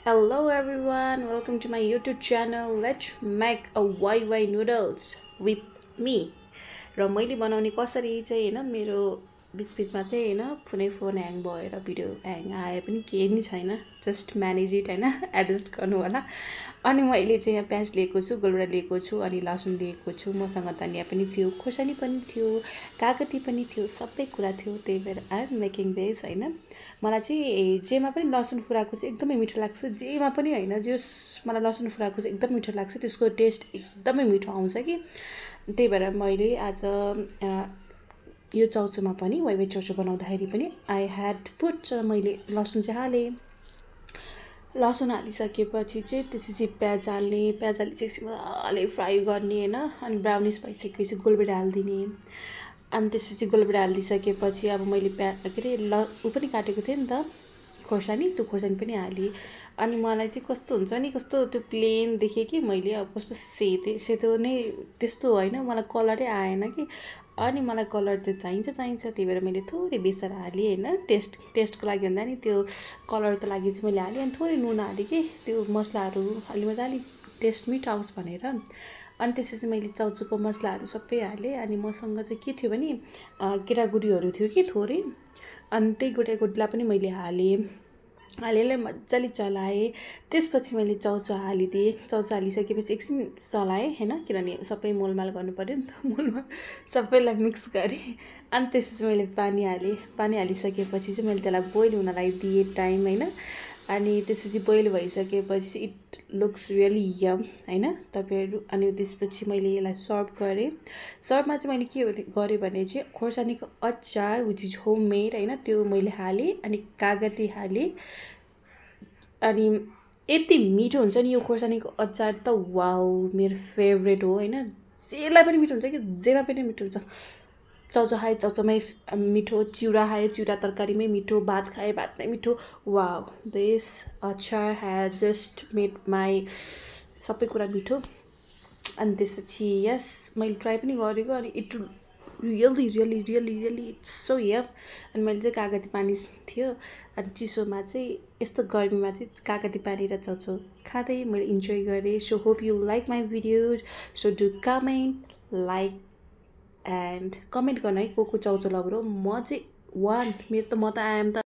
Hello everyone, welcome to my YouTube channel. Let's make a YY noodles with me. र मैले बनाउने कसरी चाहिँ हैन मेरो बीचमा चाहिँ हैन कुनै फोन ह्याङ भएर भिडियो ह्याङ आए पनि केही नि छैन, जस्ट म्यानेज इट हैन, एडजस्ट गर्नु होला। अनि मैले चाहिँ यहाँ प्याज लिएको छु, गोलबेडा लिएको छु, अनि लसुन लिएको छु, मसँग धनिया पनि थियो, खोर्सानी पनि थियो, कागती पनि थियो, सबै कुरा थियो। त्यही भएर आई एम मेकिङ दिस हैन। मलाई चाहिँ जेमा पनि लसुन फुराएको चाहिँ एकदमै मिठो लाग्छ, जेमा पनि हैन जस मलाई लसुन फुराएको चाहिँ एकदम मिठो लाग्छ, त्यसको टेस्ट एकदमै मिठो आउँछ कि। त्यही भएर मैले आज यो चौचोमा पनि वाइवाई चौचो बनाउँदाखेरि पनि आई ह्याड पुट मैले लसुन चाहिँ हालेँ। लसुन हालिसकेपछि चाहिँ त्यसपछि प्याज हाल्ने, प्याज हालिसकेपछि मजाले फ्राई गर्ने हैन। अनि ब्राउनिस भइसकेपछि गोलबेडा हालिदिने। अनि त्यसपछि गोलबेडा हालिदिसकेपछि अब मैले के अरे ऊ पनि काटेको थिएँ नि त खोर्सानी, त्यो खोर्सानी पनि हालेँ। अनि मलाई चाहिँ कस्तो हुन्छ नि, कस्तो त्यो प्लेन देखेँ कि मैले, अब कस्तो सेतो नै त्यस्तो होइन, मलाई कलरै आएन कि। अनि मलाई कलर त चाहिन्छ, त्यही भएर मैले थोरै बेसार हालेँ होइन। टेस्टको लागि भन्दा नि त्यो कलरको लागि चाहिँ मैले हालेँ। अनि थोरै नुन हालेँ कि त्यो मसलाहरू अलि मजाले टेस्ट मिठो आओस् भनेर। अनि त्यसपछि मैले चौचोको मसलाहरू सबै हालेँ। अनि मसँग चाहिँ के थियो भने केरागुडीहरू थियो कि थोरै, अनि त्यही गुडिलाई पनि मैले हालेर मजाले चलाएँ। त्यसपछि मैले चौचो हालिदिएँ। चौचो हालिसकेपछि एकछिन चलाएँ होइन, किनभने सबै मोलमाल गर्नु पऱ्यो नि त, मोलमाल सबैलाई मिक्स गरेँ। अनि त्यसपछि मैले पानी हालेँ। पानी हालिसकेपछि चाहिँ मैले त्यसलाई बोइल हुनलाई दिएँ टाइम होइन। अनि त्यसपछि बोइल भइसकेपछि चाहिँ इट लुक्स रियली यम होइन तपाईँहरू। अनि त्यसपछि मैले यसलाई सर्भ गरेँ। सर्भमा चाहिँ मैले के गरेँ भने चाहिँ खोर्सानीको अचार विच इज होम मेड होइन, त्यो मैले हालेँ। अनि कागती हालेँ। अनि यति मिठो हुन्छ नि यो खोर्सानीको अचार त, वाउ मेरो फेभरेट हो होइन। जेलाई पनि मिठो हुन्छ कि, जेमा पनि मिठो हुन्छ। चौचो खाएँ चौचोमै मिठो, चिउरा खाएँ चिउरा तरकारीमै मिठो, भात खाएँ भातमै मिठो। वाउ, दिस अचार ह्याज जस्ट मेड माई सबै कुरा मिठो। अनि त्यसपछि यस मैले ट्राई पनि गरेको, अनि इट रियली इट्स सो यम। अनि मैले चाहिँ कागती पानी थियो, अनि चिसोमा चाहिँ यस्तो गर्मीमा चाहिँ कागती पानी र चौचो खाँदै मैले इन्जोय गरेँ। So hope you like my videos. So do comment, like and comment गर्नु है को चौचो लभर हो। म चाहिँ वान, मेरो त म त आएम त